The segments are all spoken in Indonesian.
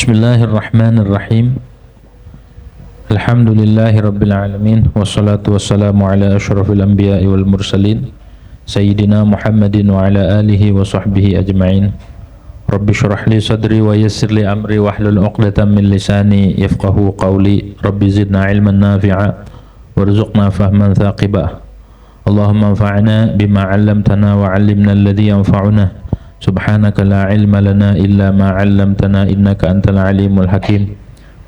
Bismillahirrahmanirrahim. Alhamdulillahi rabbil alamin. Wassalatu wassalamu ala asyrafil anbiya'i wal mursalin Sayyidina Muhammadin wa ala alihi wa sahbihi ajma'in. Rabbi syrah li sadri wa yassir li amri wahlul 'uqdatam min lisani yafqahu qawli. Rabbi zidna ilman nafi'a warzuqna fahman thaqibah. Allahumma anfa'na bima 'allamtana wa 'allimna alladhi yanfa'una. Subhanaka la ilma lana illa ma 'allamtana innaka antal alimul hakim.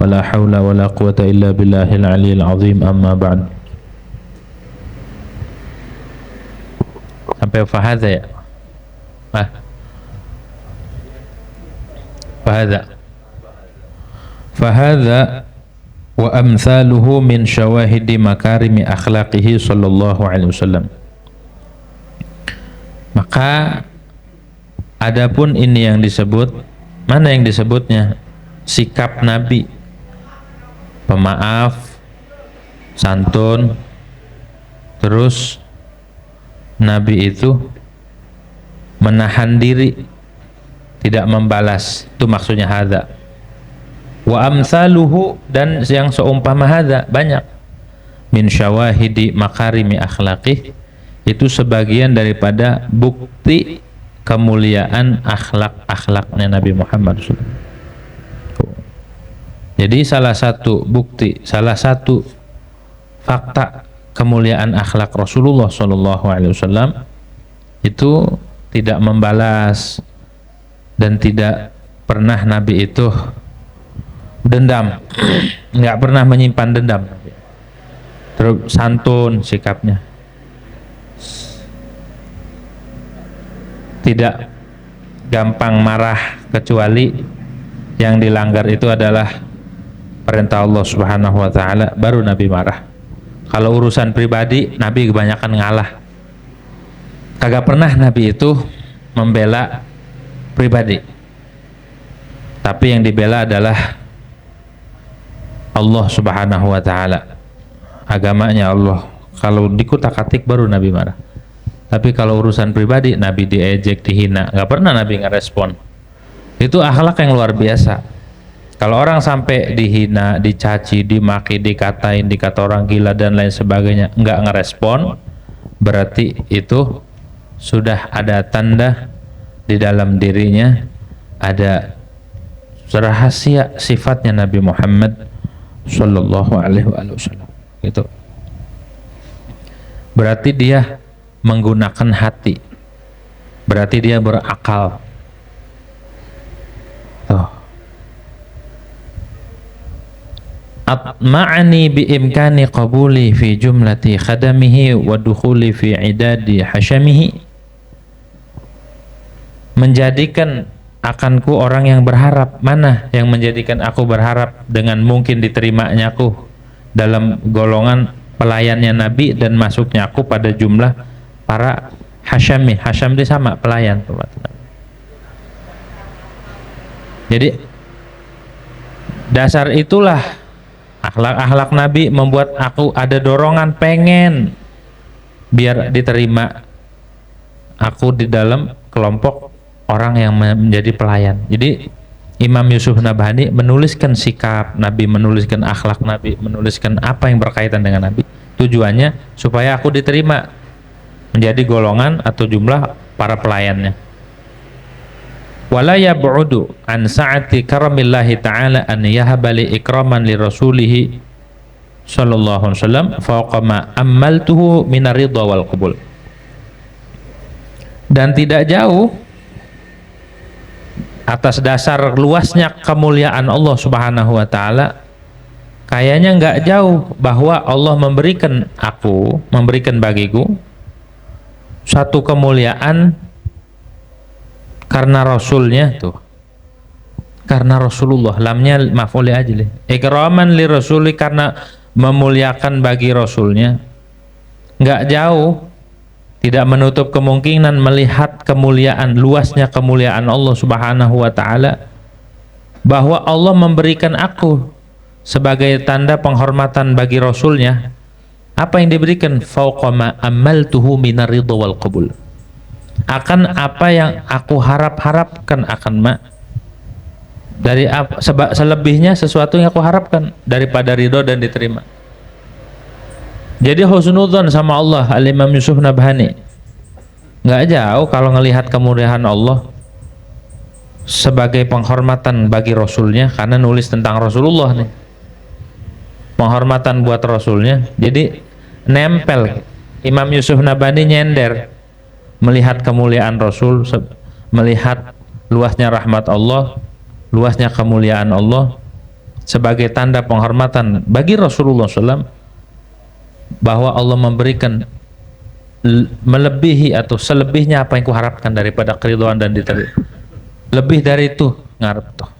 Wala haula wala quwata illa billahil aliyil azim. Amma ba'd. Sampai fahadha ya? Fahadha wa amthaluhu min syawahidi makarimi akhlaqihi sallallahu alaihi wasallam. Maka adapun ini yang disebut, mana yang disebutnya? Sikap Nabi, pemaaf, santun, terus Nabi itu menahan diri, tidak membalas, itu maksudnya hadza. Wa amsaluhu, dan yang seumpama hadza banyak. Min syawahidi makarimi akhlaqih, itu sebagian daripada bukti kemuliaan akhlak-akhlaknya Nabi Muhammad SAW. Jadi salah satu bukti, salah satu fakta kemuliaan akhlak Rasulullah SAW itu tidak membalas, dan tidak pernah Nabi itu dendam, nggak pernah menyimpan dendam. Terus santun sikapnya, tidak gampang marah, kecuali yang dilanggar itu adalah perintah Allah Subhanahu wa ta'ala, baru Nabi marah. Kalau urusan pribadi, Nabi kebanyakan ngalah. Kagak pernah Nabi itu membela pribadi, tapi yang dibela adalah Allah Subhanahu wa ta'ala, agamanya Allah. Kalau dikutak-atik baru Nabi marah. Tapi kalau urusan pribadi, Nabi diejek, dihina, nggak pernah Nabi ngerespon. Itu akhlak yang luar biasa. Kalau orang sampai dihina, dicaci, dimaki, dikatain, dikata orang gila dan lain sebagainya, nggak ngerespon, berarti itu sudah ada tanda di dalam dirinya ada rahasia sifatnya Nabi Muhammad Sallallahu Alaihi Wasallam. Gitu. Berarti dia menggunakan hati, berarti dia berakal. Atma'ani biimkani qabuli fi jumlati khadamihi wa dukhuli fi idadi hashamihi, menjadikan akanku orang yang berharap. Mana yang menjadikan aku berharap dengan mungkin diterimanya aku dalam golongan pelayannya Nabi dan masuknya aku pada jumlah para Hashami. Hasham itu sama pelayan. Jadi dasar itulah akhlak-akhlak Nabi membuat aku ada dorongan pengen biar diterima aku di dalam kelompok orang yang menjadi pelayan. Jadi Imam Yusuf Nabhani menuliskan sikap Nabi, menuliskan akhlak Nabi, menuliskan apa yang berkaitan dengan Nabi. Tujuannya supaya aku diterima menjadi golongan atau jumlah para pelayannya. Wala yab'udu an sa'ati karamillahi ta'ala an yahaba li ikraman li rasulih sallallahu alaihi wasallam fawqa ma ammaltuhu min ar-ridha wal qabul. Dan tidak jauh atas dasar luasnya kemuliaan Allah Subhanahu wa ta'ala, kayaknya nggak jauh bahwa Allah memberikan bagiku satu kemuliaan karena Rasulnya tuh, karena Rasulullah, lamnya maf'ul ajli, ikraman li rasuli, karena memuliakan bagi Rasulnya. Nggak jauh, tidak menutup kemungkinan melihat kemuliaan, luasnya kemuliaan Allah Subhanahu wa ta'ala, bahwa Allah memberikan aku sebagai tanda penghormatan bagi Rasulnya. Apa yang diberikan? Fauqa ma amaltuhu minar ridha wal qabul, akan apa yang aku harap-harapkan, akan Dari apa? Selebihnya sesuatu yang aku harapkan daripada ridho dan diterima. Jadi husnudzon sama Allah. Al-Imam Yusuf Nabhani nggak jauh kalau ngelihat kemuliaan Allah sebagai penghormatan bagi Rasulnya, karena nulis tentang Rasulullah nih, penghormatan buat Rasulnya. Jadi nempel. Imam Yusuf Nabhani nyender melihat kemuliaan Rasul, melihat luasnya rahmat Allah, luasnya kemuliaan Allah sebagai tanda penghormatan bagi Rasulullah SAW, bahwa Allah memberikan melebihi atau selebihnya apa yang kuharapkan daripada keridhaan dan diterima. Lebih dari itu ngarep tuh,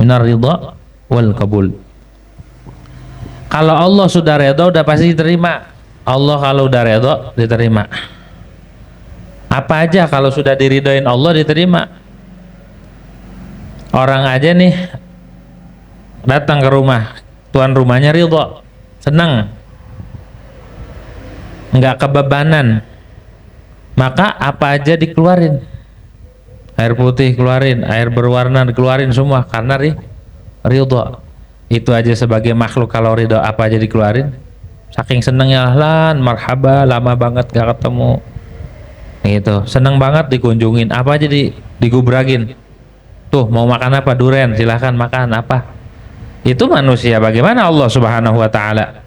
minar ridha wal qabul. Kalau Allah sudah redha udah pasti diterima. Allah kalau udah redha diterima. Apa aja kalau sudah diridhoin Allah diterima. Orang aja nih datang ke rumah, tuan rumahnya ridho, senang, nggak kebebanan, maka apa aja dikeluarin. Air putih keluarin, air berwarna dikeluarin semua karena ridho. Itu aja sebagai makhluk kalau ridho apa aja dikeluarin. Saking senengnya, lan marhaba, lama banget gak ketemu, gitu, seneng banget dikunjungin, apa aja digubragin. Tuh mau makan apa, duren, silahkan makan apa. Itu manusia. Bagaimana Allah Subhanahu wa ta'ala?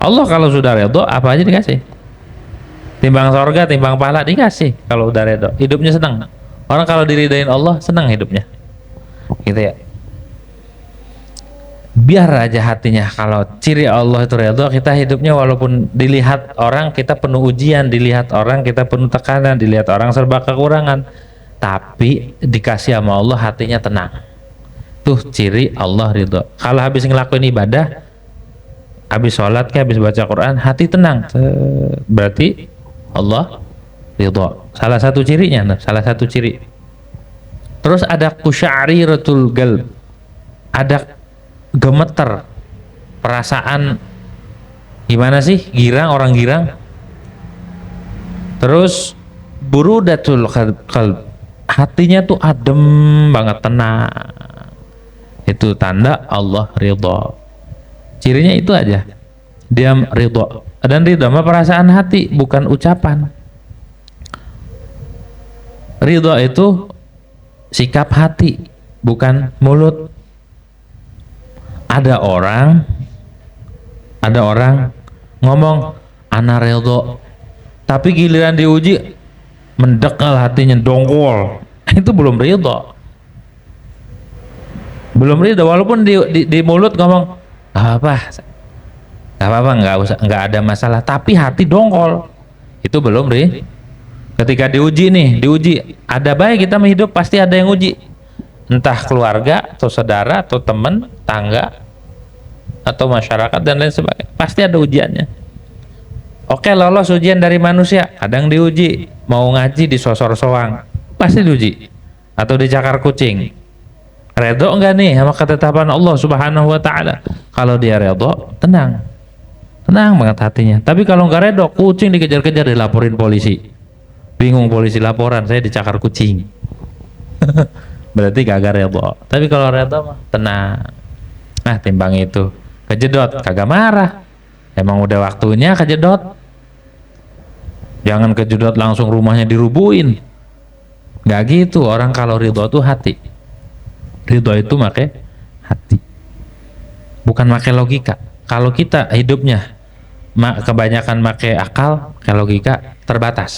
Allah kalau sudah redho apa aja dikasih. Timbang sorga, timbang pahala dikasih kalau udah redho. Hidupnya senang. Orang kalau diridhain Allah senang hidupnya, gitu ya. Biar aja hatinya. Kalau ciri Allah itu redho, kita hidupnya walaupun dilihat orang kita penuh ujian, dilihat orang kita penuh tekanan, dilihat orang serba kekurangan, tapi dikasih sama Allah hatinya tenang. Tuh ciri Allah ridho. Kalau habis ngelakuin ibadah, habis sholat habis baca Quran, hati tenang, berarti Allah ridho. Salah satu cirinya, salah satu ciri. Terus ada kusya'riratul qalb, ada gemeter perasaan. Gimana sih girang, orang girang. Terus burudatul qalb, hatinya tuh adem banget, tenang. Itu tanda Allah ridho. Cirinya itu aja, dia ridho. Dan ridho mah perasaan hati, bukan ucapan. Ridho itu sikap hati, bukan mulut. Ada orang ngomong ana ridho, tapi giliran diuji mendekal hatinya, dongkol. Itu belum ridho. Belum ridho, walaupun di mulut ngomong nggak apa-apa, nggak ada masalah, tapi hati dongkol. Itu belum ridho. Ketika diuji ada baik kita hidup, pasti ada yang uji, entah keluarga atau saudara atau teman, tangga atau masyarakat dan lain sebagainya, pasti ada ujiannya. Oke, lolos ujian dari manusia, kadang diuji, mau ngaji disosor soang, pasti diuji, atau dicakar kucing. Redho enggak nih sama ketetapan Allah Subhanahu wa ta'ala? Kalau dia redho, tenang banget hatinya. Tapi kalau enggak redho, kucing dikejar-kejar, dilaporin polisi, bingung polisi, laporan saya dicakar kucing. Berarti kagak redho. Tapi kalau redho mah tenang. Nah, timbang itu kejedot, kagak marah, emang udah waktunya kejedot. Jangan kejedot langsung rumahnya dirubuhin, nggak gitu. Orang kalau ridho tuh hati. Ridho itu make hati, bukan make logika. Kalau kita hidupnya kebanyakan make akal, make logika, terbatas.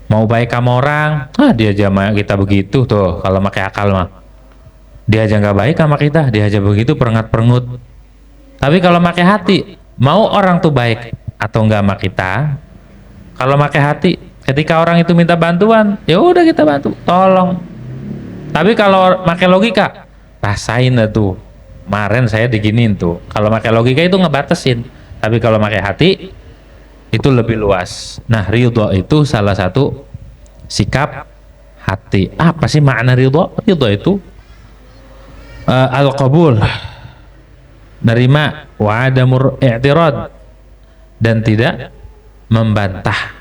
Mau baik sama orang, dia aja sama kita begitu tuh. Kalau make akal mah, dia aja nggak baik sama kita, dia aja begitu perengat-perengut. Tapi kalau make hati, mau orang tuh baik atau enggak sama kita, kalau make hati, ketika orang itu minta bantuan, ya udah kita bantu, tolong. Tapi kalau make logika, rasain tuh, kemarin saya diginin tuh. Kalau make logika itu ngebatasin, tapi kalau make hati itu lebih luas. Nah, ridho itu salah satu sikap hati. Apa sih makna ridho? Ridho itu al-qabul, nerima, wa adamur i'tirad, dan tidak membantah.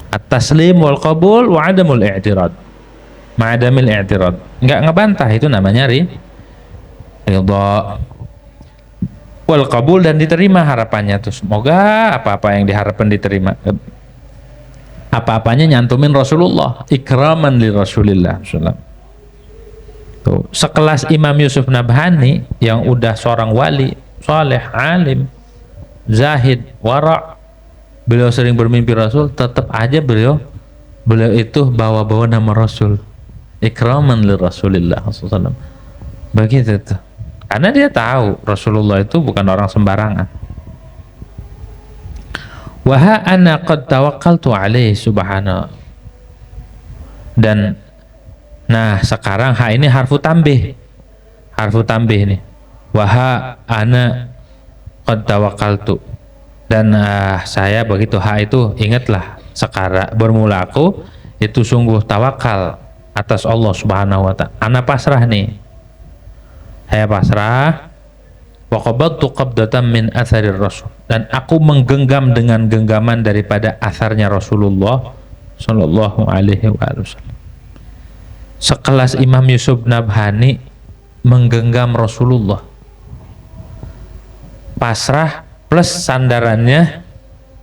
At-taslim wal qabul wa adamul i'tirad. ma'adamil i'tirad, nggak ngebantah, itu namanya ridha. Wal qabul, dan diterima harapannya tuh, semoga apa-apa yang diharapkan diterima, apa-apanya nyantumin Rasulullah, ikraman li Rasulillah sallallahu. Tuh, sekelas Imam Yusuf Nabhani yang udah seorang wali, soleh, alim, zahid, wara', beliau sering bermimpi Rasul, tetap aja beliau itu bawa-bawa nama Rasul, ikraman li Rasulillah sallallahu. Begitu tuh. Karena dia tahu Rasulullah itu bukan orang sembarangan. Wa ha ana qad tawakkaltu alaihi subhanahu. Dan nah sekarang ha ini harfu tambih nih. Wa ha ana qad tawakkaltu, dan saya begitu, ha itu ingatlah, sekarang bermula aku itu sungguh tawakal atas Allah subhanahu wa ta'ala. Ana pasrah nih, saya pasrah. Wa qabadtu qabdatan min atharir rasul, dan aku menggenggam dengan genggaman daripada asarnya Rasulullah sallallahu alaihi wasallam. Sekelas Imam Yusuf Nabhani menggenggam Rasulullah, pasrah plus sandarannya,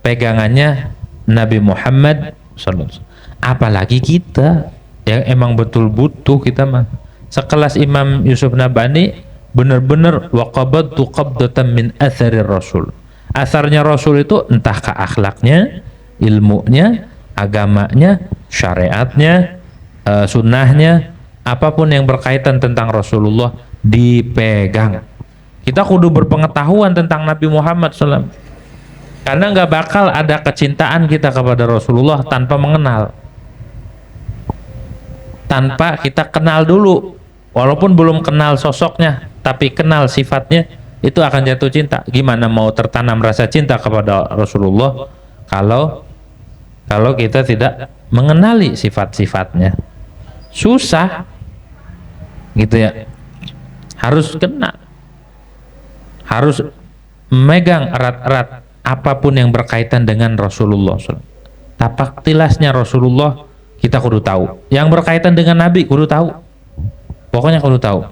pegangannya Nabi Muhammad sallallahu alaihi wasallam. Apalagi kita yang emang betul butuh, kita mah sekelas Imam Yusuf Nabhani benar-benar waqabadtu qabdatan min atharir rasul. Asarnya Rasul itu entah ke akhlaknya, ilmunya, agamanya, syariatnya, sunnahnya, apapun yang berkaitan tentang Rasulullah dipegang. Kita kudu berpengetahuan tentang Nabi Muhammad SAW, karena nggak bakal ada kecintaan kita kepada Rasulullah tanpa mengenal, tanpa kita kenal dulu. Walaupun belum kenal sosoknya, tapi kenal sifatnya, itu akan jatuh cinta. Gimana mau tertanam rasa cinta kepada Rasulullah kalau kita tidak mengenali sifat-sifatnya? Susah gitu ya. Harus kena, harus memegang erat-erat apapun yang berkaitan dengan Rasulullah. Tapak tilasnya Rasulullah kita kudu tahu, yang berkaitan dengan Nabi kudu tahu, pokoknya kudu tahu.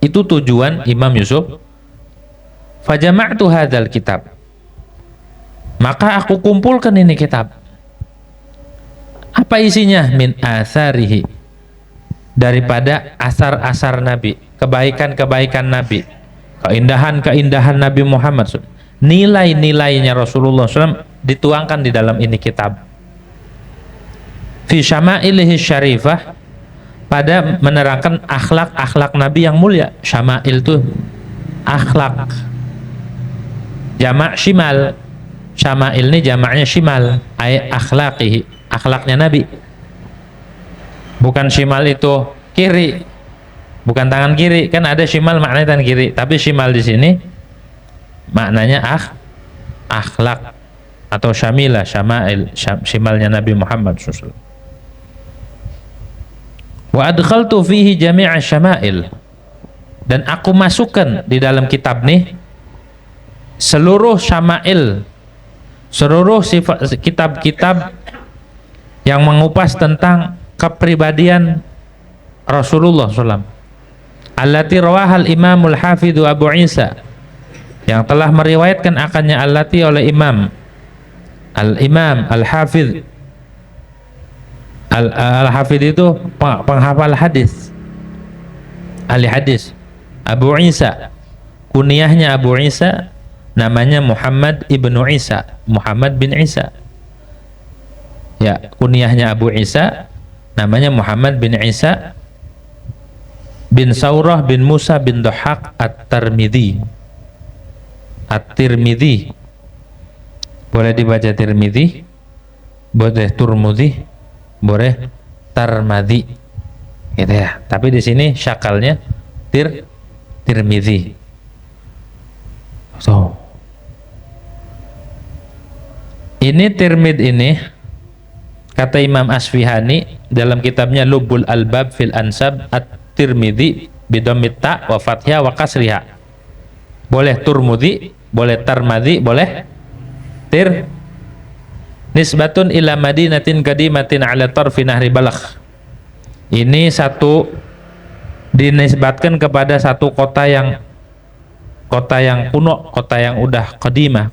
Itu tujuan Imam Yusuf. Fajama'tu hadzal kitab, maka aku kumpulkan ini kitab. Apa isinya? Min atharihi, daripada asar-asar Nabi, kebaikan-kebaikan Nabi, keindahan-keindahan Nabi Muhammad, nilai-nilainya Rasulullah SAW dituangkan di dalam ini kitab. Fi syama'ilihi syarifah, pada menerangkan akhlak-akhlak Nabi yang mulia. Syama'il itu akhlak, jamak shimal. Syama'il ini jamaknya shimal, ay akhlaqihi, akhlaknya Nabi. Bukan shimal itu kiri, bukan tangan kiri, kan ada shimal maknanya tangan kiri, tapi shimal di sini maknanya akhlak atau syamilah, syama'il, shimalnya Nabi Muhammad SAW. Wa adkhaltu fihi jami'a syama'il, dan aku masukkan di dalam kitab nih seluruh syama'il, seluruh sifat, kitab-kitab yang mengupas tentang kepribadian Rasulullah SAW. Allati rawahal imamul hafidhu Abu Isa, yang telah meriwayatkan akannya allati oleh imam al-hafidh. Al-hafidh itu penghafal hadis, ahli hadis. Abu Isa, kunyahnya Abu Isa, namanya Muhammad ibnu Isa, Muhammad bin Isa. Ya, kunyahnya Abu Isa, namanya Muhammad bin Isa bin Saurah bin Musa bin Dhahak At-Tirmidzi. At-Tirmidzi, boleh dibaca Tirmidzi, boleh Turmudzi, boleh Tarmadhi, gitu ya. Tapi di sini syakalnya Tirmidzi. So, ini Tirmidz ini, kata Imam Asfihani dalam kitabnya Lubbul Albab fil Ansab, At-Tirmidzi bidammit ta wa fathha wa kasriha. Boleh Turmudzi, boleh Tarmadhi, boleh nisbatun ila madinatin qadimatin ala tarfi nahri Balakh. Ini satu dinisbatkan kepada satu kota yang kuno, kota yang udah qadimah.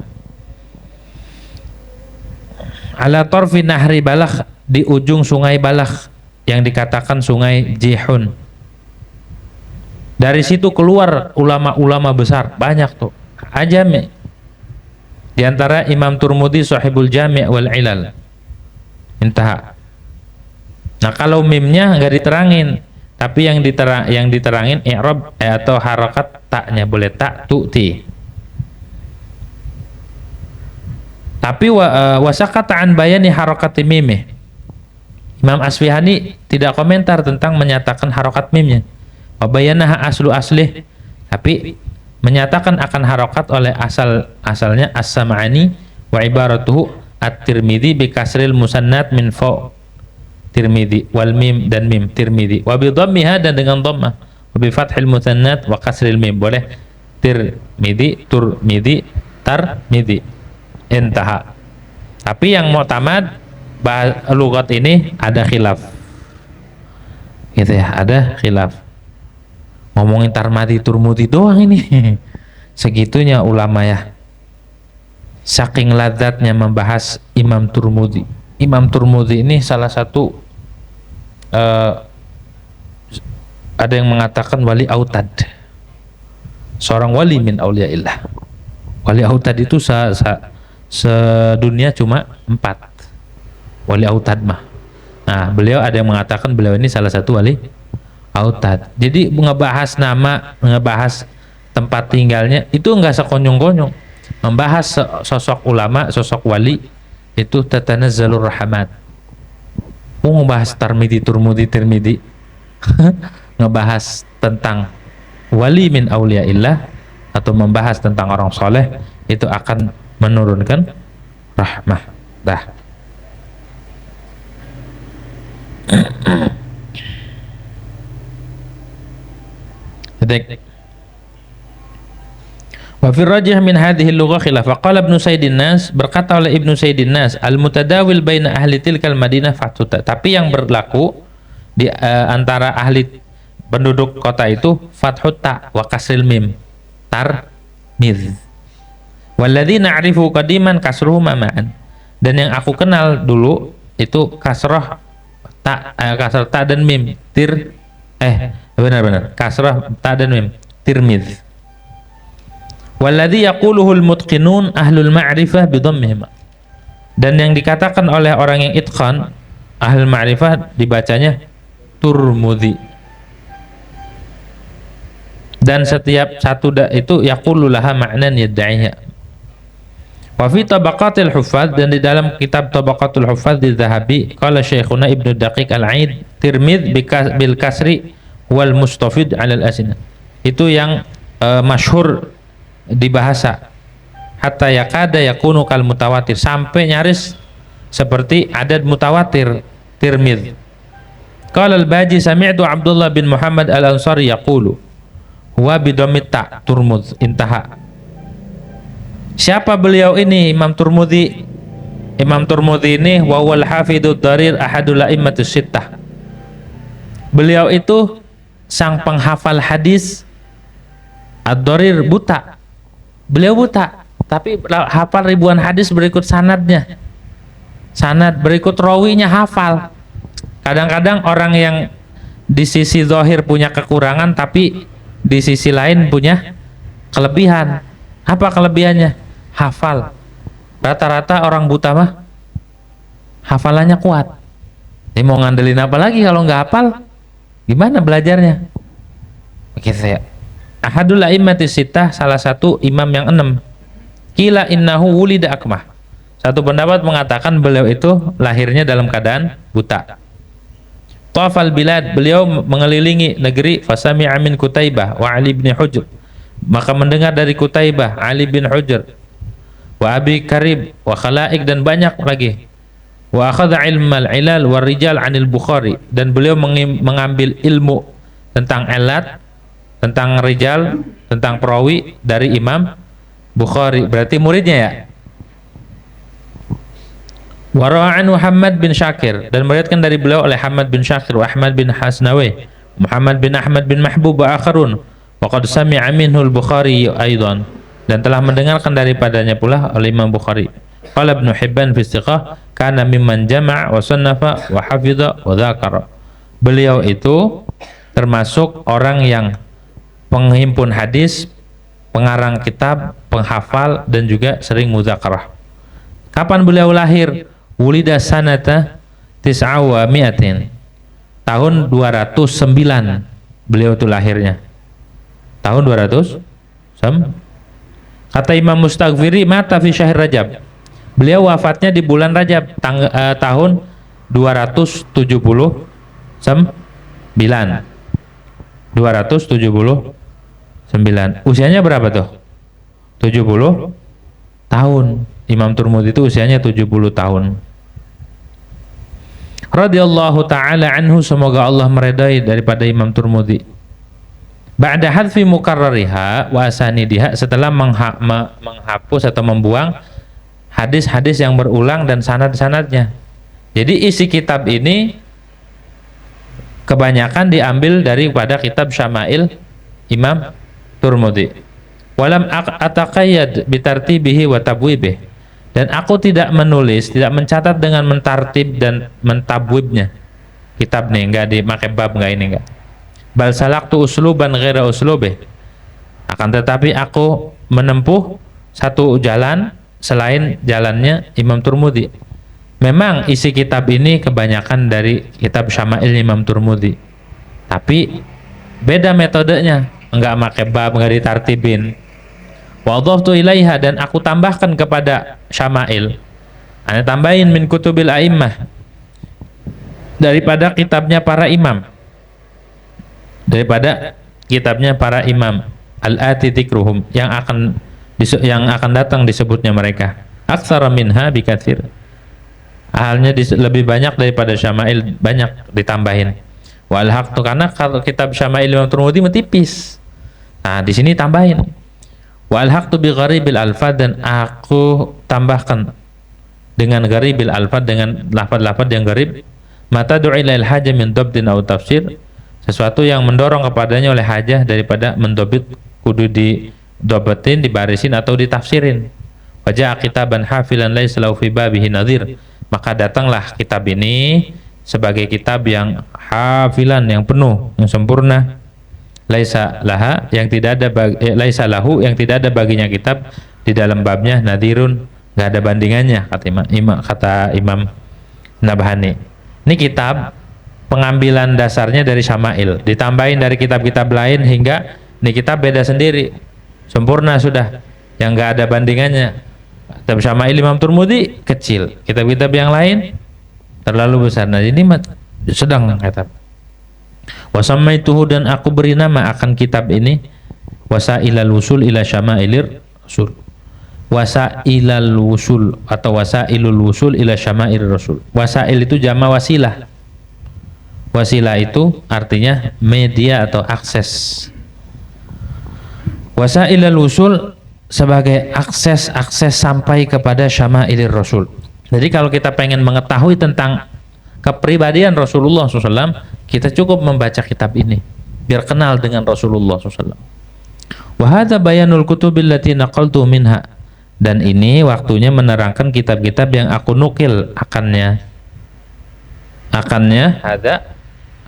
Ala tarfi nahri Balakh, di ujung sungai Balakh yang dikatakan sungai Jihun. Dari situ keluar ulama-ulama besar, banyak tuh. Ajami. Di antara Imam Turmudi Sahibul Jami' wal Ilal. Intaha. Nah, kalau mimnya nggak diterangin, tapi yang diterangin i'rab atau harakat taknya, boleh tak tu'ti. Tapi wasaqata an bayani harakati mimih. Imam Asfihani tidak komentar tentang menyatakan harokat mimnya. Wabayanaha aslu aslih, tapi menyatakan akan harokat oleh asalnya as-Sam'ani wa ibaratuhu at-Tirmidzi bi kasril musannad min fawq Tirmidzi wal mim dan mim Tirmidzi wa bi dhammiha dan dengan dhammah wa bi fathil musannad wa kasril mim, boleh Tirmidzi, Turmidzi, Tarmidzi. Intaha. Tapi yang mu'tamad lugat ini ada khilaf. Gitu ya, ada khilaf. Ngomongin Tarmadi Turmudi doang ini. Segitunya ulama ya. Saking ladzatnya membahas Imam Turmudi. Imam Turmudi ini salah satu ada yang mengatakan wali autad. Seorang wali min auliyaillah. Wali autad itu sedunia cuma 4. Wali autad mah. Nah, beliau ada yang mengatakan beliau ini salah satu wali autad. Jadi ngebahas nama, ngebahas tempat tinggalnya itu enggak sekonyong-konyong. Membahas sosok ulama, sosok wali itu tatanazzalur rahmat. Ngebahas Tarmidzi, Turmudi, Tirmidzi. Ngebahas tentang wali min auliyaillah atau membahas tentang orang soleh itu akan menurunkan rahmah. Dah. Wa fi rajih min hadhihi al-lughah khilaf. Qala Ibnu Sayyidin Nas, berkata oleh Ibnu Sayyidin Nas, al-mutadawil baina ahli tilkal Madinah fathuta. Tapi yang berlaku di antara ahli penduduk kota itu fathuta wa kasril mim tarmidz. Walladzi na'rifu qadiman kasruhu ma'an. Dan yang aku kenal dulu itu kasrah kasrah ta dan mim benar kasrah ta dan mim Tirmidz. Walladzi yaquluhu al-mutqinun ahlul ma'rifah bi dhammihima. Dan yang dikatakan oleh orang yang itqan ahlul ma'rifah dibacanya Turmudi. Dan setiap satu itu yaqulu laha ma'nan yad'iha. Wa fi tabaqatil huffaz, dan di dalam kitab tabaqatul huffaz di Zahabi qala Syekhuna Ibnu Daqiq Al-Aid Tirmidz bil kasri wal mustafid 'ala al-asna. Itu yang masyhur di bahasa, hatta yakada yakunu kal mutawatir, sampai nyaris seperti adad mutawatir Tirmidz. Qala al-Baji sami'tu Abdullah bin Muhammad al-Ansari yaqulu huwa bidammit ta Turmudz. Intaha. Siapa beliau ini? Imam Turmudi. Imam Turmudi ini wa wal hafidud darir ahadul a'immatus sittah. Beliau itu sang penghafal hadis ad-darir, buta. Beliau buta, tapi hafal ribuan hadis berikut sanadnya. Sanad berikut rawinya hafal. Kadang-kadang orang yang di sisi zahir punya kekurangan tapi di sisi lain punya kelebihan. Apa kelebihannya? Hafal. Rata-rata orang buta mah hafalannya kuat. Ini mau ngandelin apa lagi kalau nggak hafal? Gimana belajarnya? Begitu ya. Ahadul a'immatis sittah, salah satu imam yang 6. Qila innahu wulida akmah. Satu pendapat mengatakan beliau itu lahirnya dalam keadaan buta. Tawafal bilad, beliau mengelilingi negeri. Fasami'a min Kutaibah wa Ali bin Hujr, maka mendengar dari Kutaibah, Ali bin Hujr, wa Abi Karib, wa Khalaik, dan banyak lagi. Wa akhadha ilmal ilal wa rijal anil Bukhari, dan beliau mengambil ilmu tentang ilat, tentang rijal, tentang perawi dari Imam Bukhari. Berarti muridnya ya. Wa rawa'an Muhammad bin Syakir, dan meriwayatkan dari beliau oleh Hamad bin Syakir wa Ahmad bin Hasnawi, Muhammad bin Ahmad bin Mahbub wa akharun, wa qad sami'a minhu al-Bukhari aidan, dan telah mendengarkan daripadanya pula oleh Imam Bukhari. Qala Ibnu Hibban fi Thiqah, kana mimman jama' wa sannafa wa hafidha wa dzakara. Beliau itu termasuk orang yang penghimpun hadis, pengarang kitab, penghafal, dan juga sering muzakarah. Kapan beliau lahir? Wulida sanata tis'a mi'atin, tahun 209 beliau itu lahirnya. Tahun 200 kata Imam Mustaghfiri, mata fi syahr Rajab, beliau wafatnya di bulan Rajab tahun 279. 279. Usianya berapa tuh? 70 tahun. Imam Turmudi itu usianya 70 tahun. Radhiyallahu ta'ala anhu, semoga Allah meridai daripada Imam Turmudi. Ba'da hadfi mukarrariha wa asanidiha, setelah menghapus atau membuang hadis-hadis yang berulang dan sanad-sanadnya. Jadi isi kitab ini kebanyakan diambil daripada kitab Syama'il Imam Turmudi. Walam ataqayyad bitartibihi wa tabwibih, dan aku tidak menulis, tidak mencatat dengan mentartib dan mentabwibnya kitab nih, enggak dipakai bab, enggak ini enggak. Bal salaktu usluban ghaira uslubih, akan tetapi aku menempuh satu jalan selain jalannya Imam Turmudi. Memang isi kitab ini kebanyakan dari kitab Syama'il Imam Turmudi, tapi beda metodenya, enggak pakai bab, enggak ditartibin. Wa adhaftu ilaiha, dan aku tambahkan kepada Syama'il, ana tambahin min kutubil a'immah, daripada kitabnya para imam, daripada kitabnya para imam, al-ati dzikruhum, yang akan datang disebutnya mereka, aktsara minha bikatsir, halnya lebih banyak daripada Syama'il, banyak ditambahin. Wal haqtu, karena kalau kitab Syama'il Imam Turmudi tipis, nah di sini tambahin. Wal haqtu bi gharibil alfad, dan aku tambahkan dengan gharibil alfad, dengan lafaz-lafaz yang gharib. Mata du'ila il hajah min dabdin aw tafsir, sesuatu yang mendorong kepadanya oleh hajah daripada mendobit, kudu didobetin, dibarisin atau ditafsirin. Wajah kitaban hafilan laisa lahu fi babihi nadhir, maka datanglah kitab ini sebagai kitab yang hafilan, yang penuh, yang sempurna. Laisa laha, yang tidak ada laisa lahu, yang tidak ada baginya kitab di dalam babnya nadhirun, enggak ada bandingannya, kata Imam Nabhani. Ini kitab pengambilan dasarnya dari Syama'il, ditambahin dari kitab-kitab lain hingga ini kitab beda sendiri, sempurna sudah, yang enggak ada bandingannya. Kitab Syama'il Imam Turmudi kecil, kitab-kitab yang lain terlalu besar. Nah ini sedang kitab. Wasammaituhu, dan aku beri nama akan kitab ini Wasailal Wusul ila Syama'ilir Rasul. Wasailal Wusul atau Wasailul Wusul ila Syama'ir Rasul. Wasail itu jama wasilah. Wasilah itu artinya media atau akses. Wasailal Wusul sebagai akses sampai kepada Syama'ilir Rasul. Jadi kalau kita pengen mengetahui tentang kepribadian Rasulullah SAW, kita cukup membaca kitab ini biar kenal dengan Rasulullah SAW. Wa hadza bayanul kutubil lati naqaltu minha, dan ini waktunya menerangkan kitab-kitab yang aku nukil akannya hadza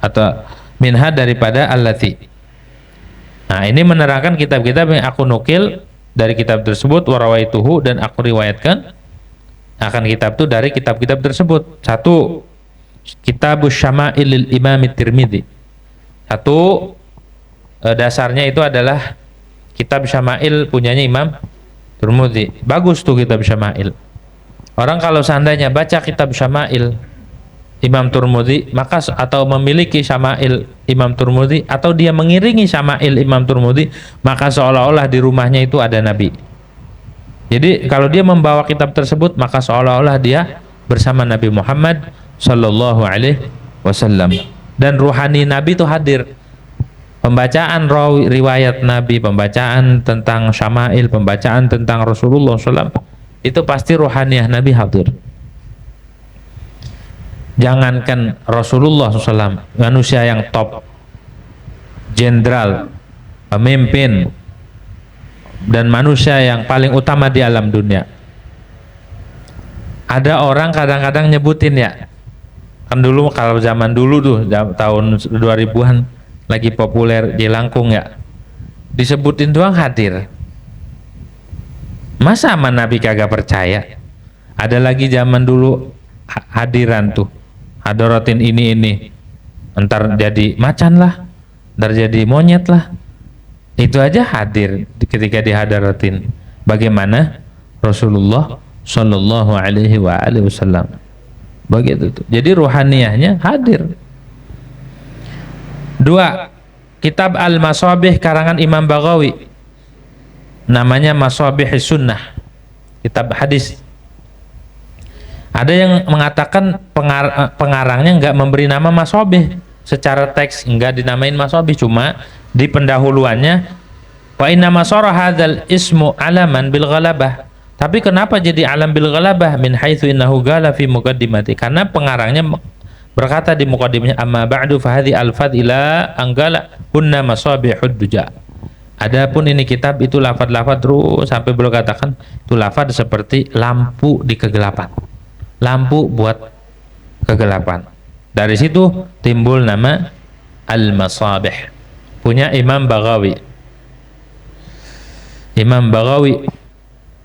atau minha, daripada allati. Nah ini menerangkan kitab-kitab yang aku nukil dari kitab tersebut, warawaituhu, dan aku riwayatkan akan kitab itu dari kitab-kitab tersebut. Satu, Kitabus Syama'ilil Imam Tirmidzi. Satu, dasarnya itu adalah kitab Syama'il punyanya Imam Turmudi. Bagus tuh kitab Syama'il. Orang kalau seandainya baca kitab Syama'il Imam Turmudi, maka atau memiliki Syama'il Imam Turmudi, atau dia mengiringi Syama'il Imam Turmudi, maka seolah-olah di rumahnya itu ada Nabi. Jadi kalau dia membawa kitab tersebut, maka seolah-olah dia bersama Nabi Muhammad Sallallahu Alaihi Wasallam, dan ruhani Nabi itu hadir. Pembacaan riwayat Nabi, pembacaan tentang Syama'il, pembacaan tentang Rasulullah SAW, itu pasti ruhaniyah Nabi hadir. Jangankan Rasulullah SAW, manusia yang top, jenderal, pemimpin, dan manusia yang paling utama di alam dunia. Ada orang kadang-kadang nyebutin ya, kan dulu kalau zaman dulu tuh tahun 2000-an lagi populer di Langkung ya, disebutin doang hadir. Masa sama Nabi kagak percaya? Ada lagi zaman dulu hadiran tuh, hadaratin ini, ntar jadi macan lah, ntar jadi monyet lah. Itu aja hadir ketika dihadaratin. Bagaimana Rasulullah Shallallahu Alaihi Wasallam begitu tuh. Jadi ruhaniyahnya hadir. 2. Kitab Al-Masabih karangan Imam Baghawi, namanya Masabih Sunnah, kitab hadis. Ada yang mengatakan pengarangnya nggak memberi nama Masabih secara teks, nggak dinamain Masabih, cuma di pendahuluannya wa inna masara hadzal ismu alaman bil ghalabah. Tapi kenapa jadi alam bil ghalabah? Min haitsu innahu qala fi muqaddimati, karena pengarangnya berkata di muqaddimahnya, amma ba'du fa hadhi alfad ila anggala hunna masabihud duja. Adapun ini kitab itu lafaz-lafaz terus sampai beliau katakan itu lafaz seperti lampu di kegelapan, lampu buat kegelapan. Dari situ timbul nama Al-Masabih, punya Imam Baghawi. Imam Baghawi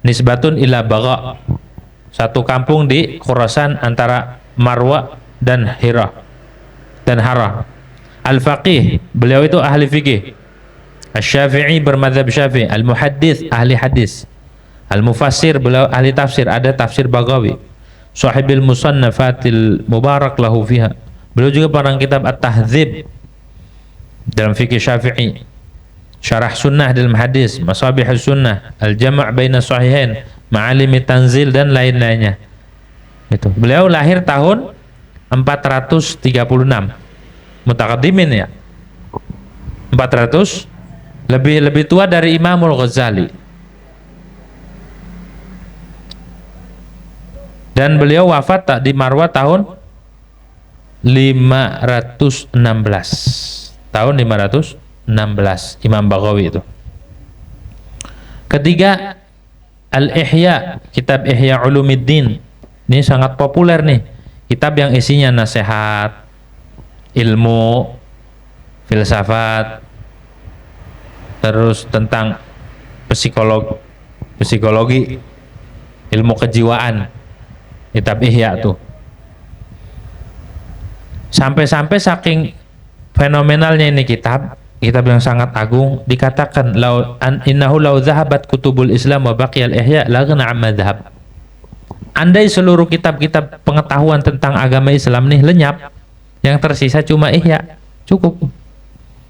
nisbatun ila Bagha, satu kampung di Khurasan antara Marwa dan Hira dan Hara. Al-Faqih, beliau itu ahli fikih. Asy-Syafi'i bermadzhab Syafi'i. Al-Muhaddits, ahli hadis. Al-Mufassir, beliau ahli tafsir, ada tafsir Baghawi. Sahibil Musannafatil Mubarak lahu fiha, beliau juga parang kitab At-Tahdzib dalam fikih Syafi'i, Syarah Sunnah dalam hadis, Masabihus Sunnah, Al-Jama' baina Sahihain, Ma'alimi Tanzil, dan lain-lainnya. Itu. Beliau lahir tahun 436. Mutaqaddimin ya. 400, lebih tua dari Imamul Ghazali. Dan beliau wafat di Marwah tahun 516. Tahun 516 Imam Baghawi itu. Ketiga, Al-Ihya, kitab Ihya Ulumuddin. Ini sangat populer nih. Kitab yang isinya nasihat, ilmu, filsafat, terus tentang psikologi, ilmu kejiwaan. Kitab Ihya tuh. Sampai-sampai saking fenomenalnya ini kitab yang sangat agung, dikatakan innahu law dhahabat kutubul Islam wa baqiyal Ihya la ghana amma dhahab. Andai seluruh kitab-kitab pengetahuan tentang agama Islam nih lenyap, yang tersisa cuma Ihya, cukup.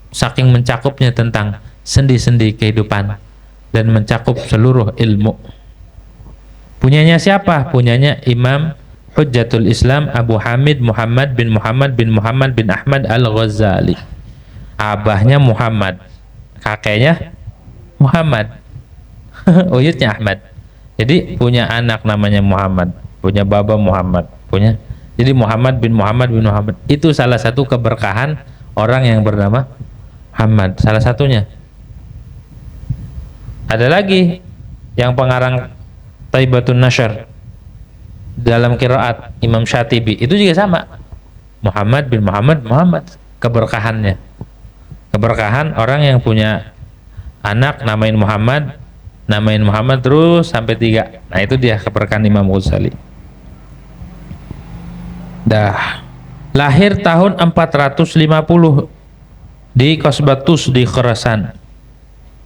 Saking mencakupnya tentang sendi-sendi kehidupan dan mencakup seluruh ilmu. Punyanya siapa? Punyanya Imam Hujjatul Islam Abu Hamid Muhammad bin Muhammad bin Muhammad bin Ahmad Al-Ghazali. Abahnya Muhammad, kakeknya Muhammad, uyutnya Ahmad. Jadi punya anak namanya Muhammad, punya baba Muhammad, punya. Jadi Muhammad bin Muhammad bin Muhammad. Itu salah satu keberkahan orang yang bernama Muhammad, salah satunya. Ada lagi yang pengarang Taibatun Nasyr dalam qiraat Imam Syatibi, itu juga sama, Muhammad bin Muhammad Muhammad. Keberkahannya, keberkahan orang yang punya anak namain Muhammad terus sampai 3. Nah itu dia keberkahan Imam Ghazali. Dah lahir tahun 450 di Qasbatus di Khurasan,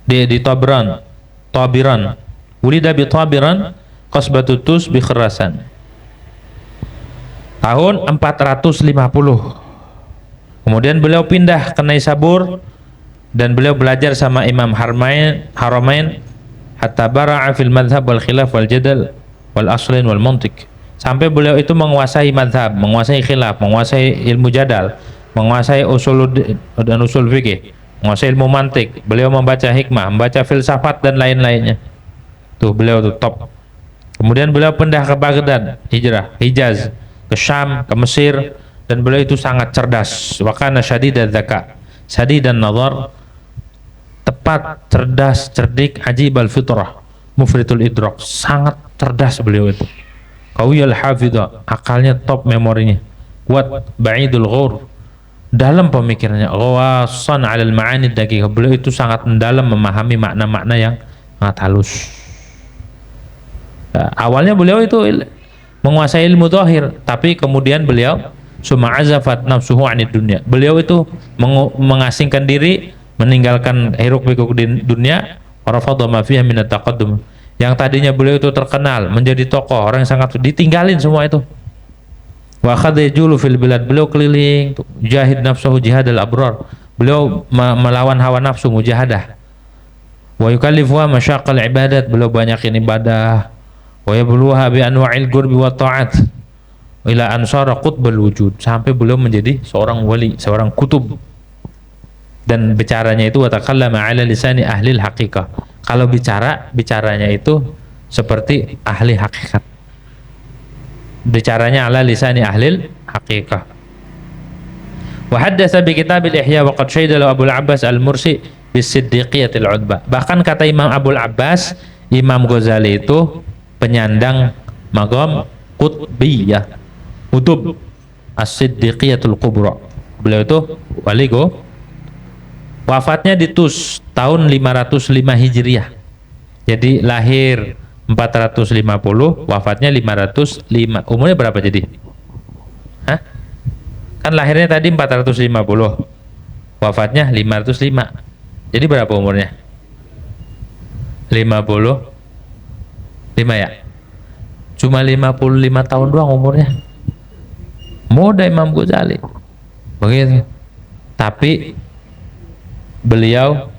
di Tabiran. Ulida bi Tabiran Qasbatutus bi Khurasan. Tahun 450. Kemudian beliau pindah ke Naisabur dan beliau belajar sama Imam Haramain hatta bara'a fil madhab wal khilaf wal jadal wal aslin wal mantiq. Sampai beliau itu menguasai madhab, menguasai khilaf, menguasai ilmu jadal, menguasai usul dan usul fikih, menguasai ilmu mantik. Beliau membaca hikmah, membaca filsafat dan lain-lainnya. Tuh beliau tuh top. Kemudian beliau pindah ke Baghdad, Hijaz. ke Syam, ke Mesir, dan beliau itu sangat cerdas. Wa kana syadidadz dzaka, syadidan nazar, tepat, cerdas, cerdik, ajibal fitrah, mufritul idrak, sangat cerdas beliau itu. Qawiyul hafidha, akalnya top, memorinya kuat, ba'idul ghur, dalam pemikirannya, ghawasan 'alal ma'ani daqiqah, beliau itu sangat mendalam memahami makna-makna yang sangat halus. Awalnya beliau itu menguasai ilmu zahir, tapi kemudian beliau summa azafat nafsuhu 'anid dunya. Beliau itu mengasingkan diri, meninggalkan hiruk pikuk di dunia, warafadha ma fiha min at-taqaddum. Yang tadinya beliau itu terkenal, menjadi tokoh, orang yang sangat, ditinggalin semua itu. Wa akhadha yajulu fil bilad, beliau keliling, jahid nafsuhu jihadal abrar. Beliau melawan hawa nafsu, mujahadah. Wa yukallifuha masyaqqal ibadat, beliau banyakin ibadah. Wa yabluha bi anwa'il qurbi wa ta'at ila ansara qutbul wujud, sampai beliau menjadi seorang wali, seorang kutub. Dan bicaranya itu wa takallama ala lisani ahli haqiqah, kalau bicaranya itu seperti ahli hakikat, bicaranya ala lisani ahli haqiqah. Wa haddatsa bi kitabil ihya wa qad syahida lahu Abul Abbas al-Mursi bis siddiqiyatil udba. Bahkan kata Imam Abul Abbas, Imam Ghazali itu penyandang maqam qutbiyah, kutub as-siddiqiyatul kubra. Beliau itu wali go. Wafatnya di Tus tahun 505 Hijriah. Jadi lahir 450, wafatnya 505. Umurnya berapa jadi? Hah? Kan lahirnya tadi 450, wafatnya 505. Jadi berapa umurnya? 55 ya? Cuma 55 tahun doang umurnya. Muda Imam Ghazali. Begitu. Tapi beliau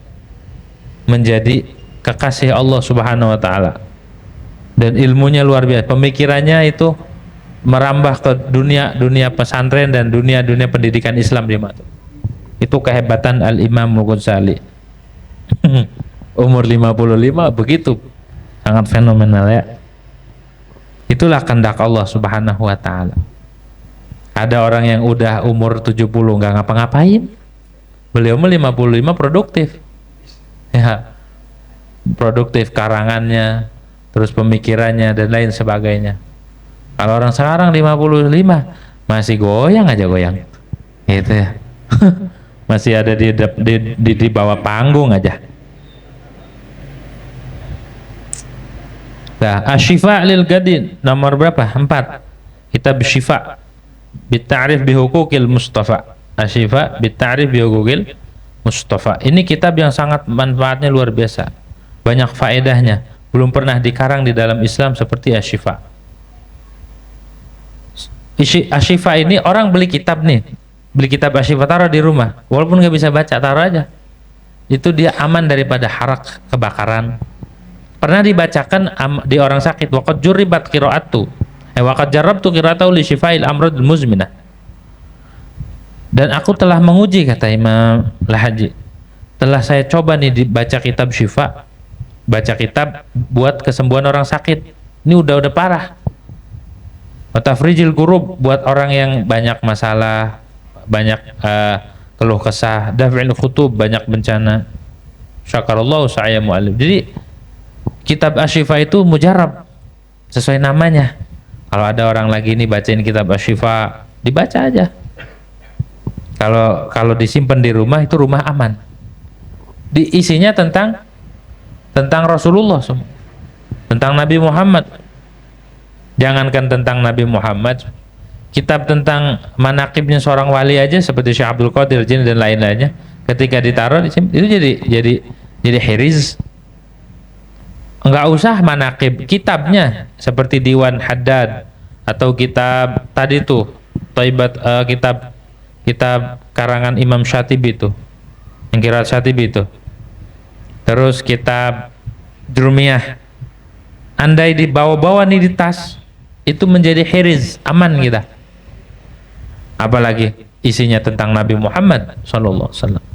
menjadi kekasih Allah Subhanahu wa taala. Dan ilmunya luar biasa. Pemikirannya itu merambah ke dunia pesantren dan dunia pendidikan Islam di Matu. Itu kehebatan Al-Imam Ghazali. Umur 55 begitu. Sangat fenomenal ya. Itulah kehendak Allah Subhanahu wa taala. Ada orang yang udah umur 70 nggak ngapa-ngapain. Beliau 55 produktif. Ya. Produktif karangannya, terus pemikirannya dan lain sebagainya. Kalau orang sekarang 55 masih goyang aja goyang. Gitu ya. Masih ada di bawah panggung aja. Nah, Asy-Syifa lil Gadin nomor berapa? 4. Kitab Syifa bitta'rif bihuquqil Mustafa. Asy-Syifa bitta'rif bihuquqil Mustafa. Ini kitab yang sangat manfaatnya luar biasa. Banyak faedahnya. Belum pernah dikarang di dalam Islam seperti Asy-Syifa. Asy-Syifa ini orang beli kitab nih. Beli kitab Asy-Syifa taruh di rumah. Walaupun nggak bisa baca, taruh aja. Itu dia aman daripada harak, kebakaran. Pernah dibacakan di orang sakit, waqad juribat qiraatu, waqad jarabtu qiraatahu li syifa'il amradil muzminah. Dan aku telah menguji, kata Imam Lahaji, telah saya coba nih dibaca kitab Syifa, baca kitab buat kesembuhan orang sakit. Ini udah parah. Wa tafrijil kurub, buat orang yang banyak masalah, banyak keluh kesah, daf'il khutub, banyak bencana. Syakarallahu sa'ya mu'allim. Jadi kitab Asy-Syifa itu mujarab sesuai namanya. Kalau ada orang lagi ini bacain kitab Asy-Syifa, dibaca aja. Kalau disimpan di rumah, itu rumah aman. Isinya tentang Rasulullah, tentang Nabi Muhammad. Jangankan tentang Nabi Muhammad, kitab tentang manaqibnya seorang wali aja seperti Syekh Abdul Qadir Jilani dan lain-lainnya, ketika ditaruh itu jadi hiriz. Enggak usah manaqib, kitabnya seperti Diwan Haddad atau kitab tadi tuh Thaibat, kitab karangan Imam Syatibi itu, yang Qiraat Syatibi itu. Terus kitab Jurmiyah, andai dibawa-bawa nih di tas, itu menjadi hiriz, aman kita. Apalagi isinya tentang Nabi Muhammad sallallahu alaihi wasallam,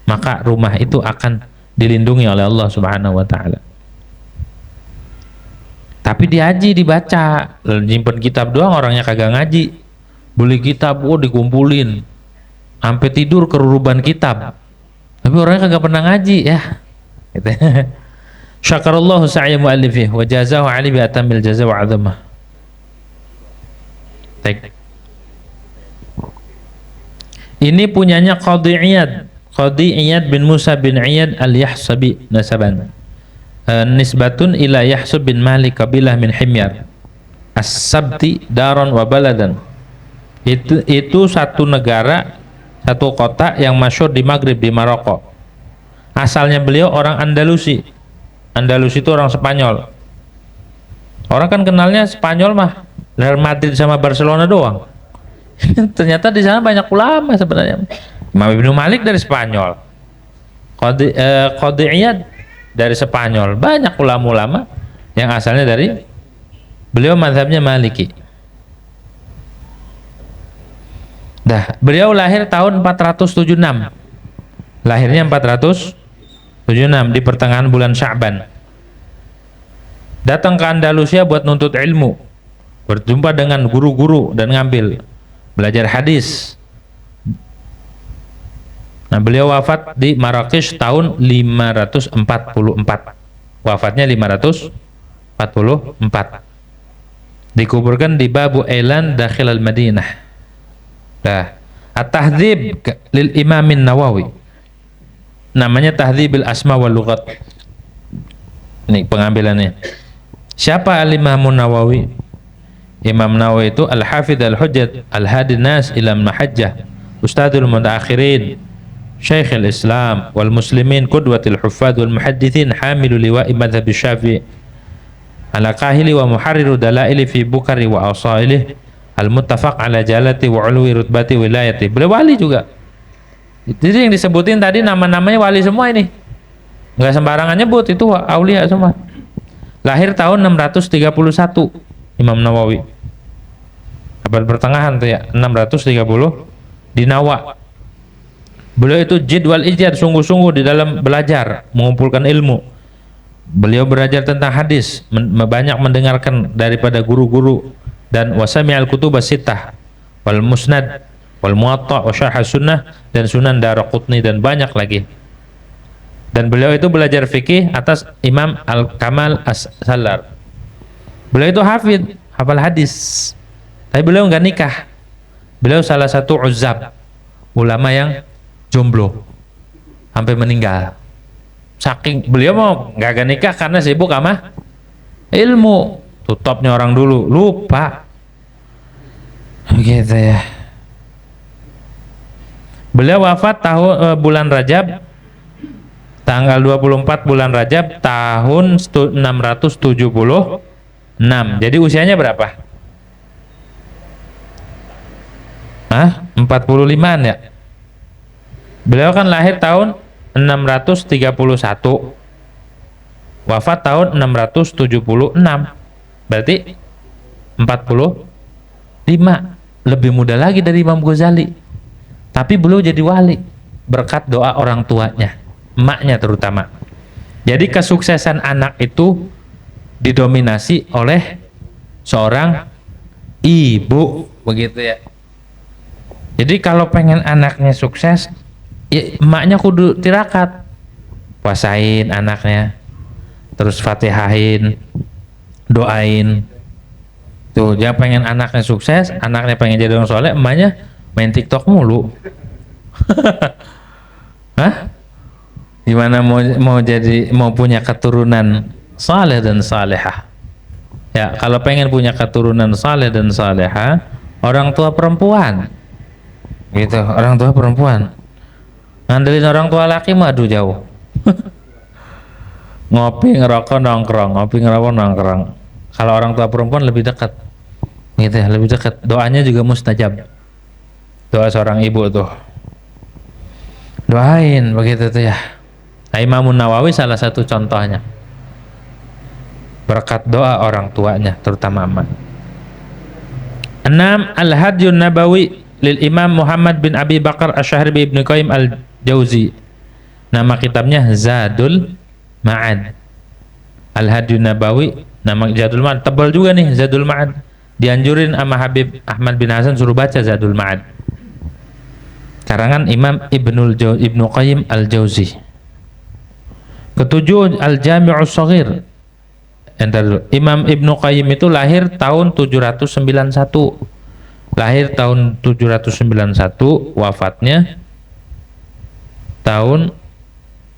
maka rumah itu akan dilindungi oleh Allah Subhanahu wa taala. Tapi dihaji, dibaca, nyimpen kitab doang, orangnya kagak ngaji. beli kitab, dikumpulin sampai tidur keruruban kitab, tapi orangnya kagak pernah ngaji ya gitu. Syakarallahu sa'ya mu'allifih wa jazahu ali bi atamil jaza wa azamah. Ini punyanya Qadhi Iyad bin Musa bin Iyad al-Yahsabi nasaban, nisbatun ila Yahsub bin Malik kabilah min Himyar as-Sabti daron wa baladan. Itu satu negara, satu kota yang masyhur di Maghrib, di Maroko. Asalnya beliau orang Andalusi. Andalusi itu orang Spanyol. Orang kan kenalnya Spanyol mah Real Madrid sama Barcelona doang. Ternyata di sana banyak ulama sebenarnya. Imam Ibnu Malik dari Spanyol, Qadhi Iyad dari Spanyol. Banyak ulama-ulama yang asalnya dari, beliau mazhabnya Maliki. Beliau lahir tahun 476. Lahirnya 476 di pertengahan bulan Sya'ban. Datang ke Andalusia buat nuntut ilmu, berjumpa dengan guru-guru dan ngambil belajar hadis. Nah, beliau wafat di Marrakesh tahun 544. Wafatnya 544. Dikuburkan di Babu Ailan dakhil al-Madinah. At-Tahdzib lil Imamin Nawawi. Namanya Tahdzibil Asma wal Lughat. Ini pengambilannya. Siapa al-Imam Nawawi? Imam Nawawi itu al-Hafidh al-Hujjat al-Hadi nas ila al-Mahajjah, Ustadzul Mutaakhirin, Syekh al-Islam wal Muslimin, Qudwatul Huffaz wal Muhaddithin, Hamilu liwa'i madhhab Syafi'i, al-Kahili wa muharriru dalaili fi Bukhari wa asailih, al-muttafaq ala jalati wa ulwi rutbati wilayati. Beliau wali juga. Jadi yang disebutin tadi nama-namanya wali semua ini. Enggak sembarangan nyebut, itu aulia semua. Lahir tahun 631 Imam Nawawi. Abad pertengahan tuh ya, 630 di Nawa. Beliau itu jid wal ijad, sungguh-sungguh di dalam belajar, mengumpulkan ilmu. Beliau belajar tentang hadis, banyak mendengarkan daripada guru-guru, dan wasami'al kutub as-sittah wal musnad wal muwatta wa syarh sunnah dan sunan Daraqutni dan banyak lagi. Dan beliau itu belajar fikih atas Imam Al-Kamal As-Salar. Beliau itu hafid, hafal hadis, tapi beliau nggak nikah. Beliau salah satu uzzab, ulama yang jomblo sampai meninggal. Saking beliau mau nggak nikah karena sibuk sama ilmu. Tutupnya orang dulu lupa, gitu ya. Beliau wafat bulan Rajab, tanggal 24 bulan Rajab tahun 676. Jadi usianya berapa? 45-an ya. Beliau kan lahir tahun 631, wafat tahun 676. Berarti 45, lebih muda lagi dari Imam Ghazali. Tapi beliau jadi wali berkat doa orang tuanya, emaknya terutama. Jadi kesuksesan anak itu didominasi oleh seorang ibu, begitu ya. Jadi kalau pengen anaknya sukses, ya emaknya kudu tirakat, puasain anaknya, terus fatihahin, doain. Tuh, dia pengen anaknya sukses, anaknya pengen jadi orang soleh, emaknya main TikTok mulu. Gimana mau punya keturunan saleh dan salehah? Ya, kalau pengen punya keturunan saleh dan salehah, orang tua perempuan, gitu, orang tua perempuan. Ngandelin orang tua laki mah aduh jauh. Ngopi ngerokok nongkrong, ngopi ngerokok nongkrong. Kalau orang tua perempuan lebih dekat, gitu ya, lebih dekat. Doanya juga mustajab. Doa seorang ibu tuh, doain begitu tuh ya. Nah, Imam Nawawi salah satu contohnya, berkat doa orang tuanya, terutama emak. 6. Al-Hadyun Nabawi lil Imam Muhammad bin Abi Bakar Asy-Syahri bin Ibnu Qayyim Al-Jauzi. Nama kitabnya Zadul Ma'ad. Al-Hadyun Nabawi, nama Zadul Ma'ad, tebal juga nih Zadul Ma'ad. Dianjurin sama Habib Ahmad bin Hasan suruh baca Zadul Ma'ad, karangan Imam Ibnu Qayyim Al-Jauzi. Ketujuh Al-Jami'us Shaghir. Imam Ibnu Qayyim itu lahir tahun 791. Lahir tahun 791, wafatnya tahun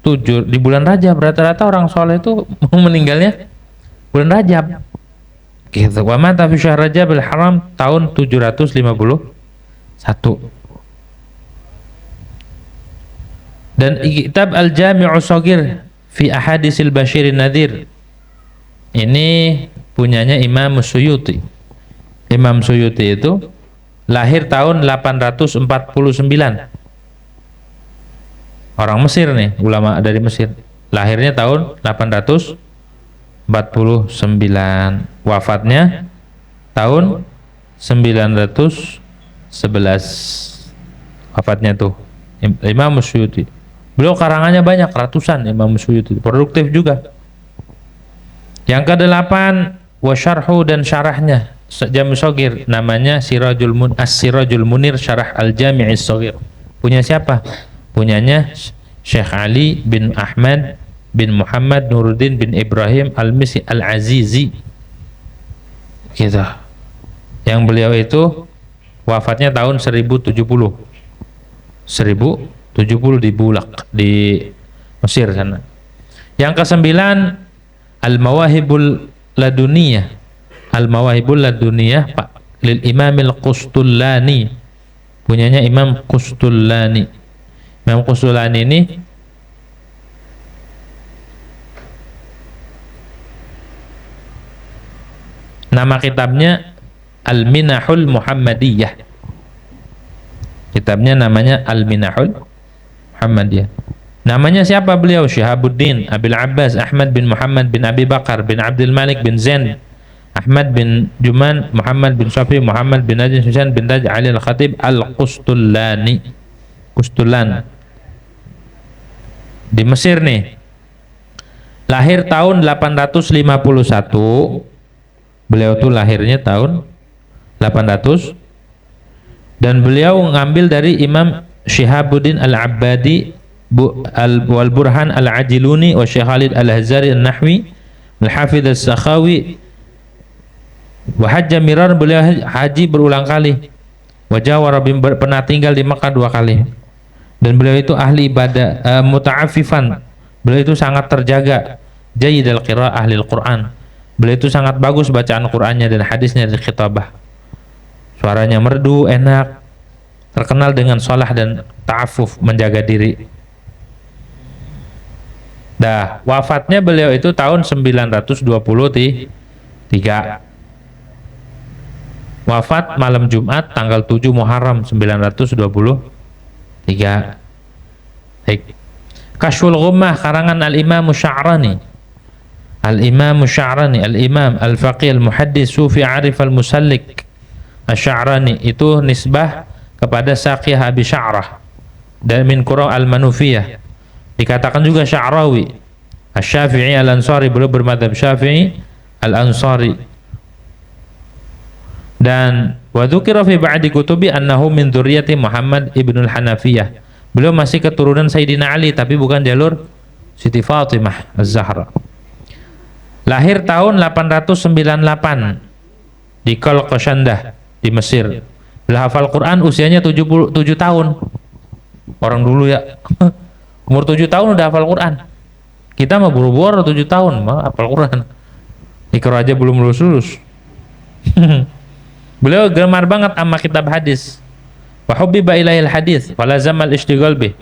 7 di bulan Rajab. Rata-rata orang soleh itu meninggalnya bulan Rajab. Gitu. Wa mata fi syahr Rajabil Haram tahun 751. Dan kitab Al-Jami'us Shaghir fi Ahadisil Basyirin Nadhir ini punyanya Imam Suyuti. Imam Suyuti itu lahir tahun 849. Orang Mesir nih, ulama dari Mesir. Lahirnya tahun 849. Wafatnya tahun 911. Wafatnya tuh Imam Suyuti. Beliau karangannya banyak, ratusan. Imam Suyuti produktif juga. Yang kedelapan, wasyarhu dan syarahnya Jami' Shaghir, namanya As-Sirajul Munir Syarah Al-Jami'is Shaghir. Punya siapa? Punyanya Syekh Ali bin Ahmad bin Muhammad Nuruddin bin Ibrahim Al-Misi Al-Azizi. Gitu. Yang beliau itu wafatnya tahun 1070 di Bulaq di Mesir sana. Yang kesembilan Al-Mawahibul Laduniyah. Al-Mawahibul Laduniyah Pak lil Imamil Qustullani. Punyanya Imam Qustullani. Imam Qustullani ini nama kitabnya Al-Minahul Muhammadiyah. Kitabnya namanya Al-Minahul Muhammadiyah. Namanya siapa beliau? Syihabuddin Abil Abbas Ahmad bin Muhammad bin Abi Bakar bin Abdul Malik bin Zain Ahmad bin Juman Muhammad bin Syafi Muhammad bin Najin Husain bin Taj Ali Al-Khatib Al-Qustullani. Qustullan di Mesir nih. Lahir tahun 851. Beliau tuh lahirnya tahun 800, dan beliau ngambil dari Imam Syihabuddin Al-Abbadi Wal-Burhan Al-Ajiluni wa Syekh Khalid Al-Hazari Al-Nahwi Al-Hafidh Al-Sakhawi wa hajja mirar, beliau haji berulang kali. Wa jawara, pernah tinggal di Mekah 2 kali. Dan beliau itu ahli ibadah, muta'affifan. Beliau itu sangat terjaga. Jayyid al-qira'ah ahli Al-Quran. Beliau itu sangat bagus bacaan Qur'annya dan hadisnya dari khitabah. Suaranya merdu, enak. Terkenal dengan shalah dan ta'affuf, menjaga diri. Dah, wafatnya beliau itu tahun 923. Wafat malam Jumat tanggal 7 Muharram 923. Baik. Kashful Ghummah karangan Al-Imam Sya'rani. Al-Imam Sya'rani, Al-Imam Al-Faqih Al-Muhaddis Sufi Arif Al-Musallik Asy-Sya'rani, itu nisbah kepada Saqiyah Abi Sya'rah dan min Qura Al-Manufiyah. Dikatakan juga Sya'rawi. Asy-Syafi'i Al-Ansari, beliau bermadzhab Syafi'i Al-Ansari. Dan wa dzukira fi ba'di kutubi annahu min dzurriyyati Muhammad ibn al-Hanafiyah. Beliau masih keturunan Sayyidina Ali tapi bukan jalur Siti Fatimah Az-Zahra. Lahir tahun 898 di Qalqashandah di Mesir. Beliau hafal Quran usianya 77 tahun. Orang dulu ya. Umur 7 tahun udah hafal Quran. Kita mah buru-buru 7 tahun mah hafal Quran. Iqra aja belum lulus. Beliau gemar banget sama kitab hadis. Wa hubbiba ilaihil hadis wa lazama al-ishtighal bih.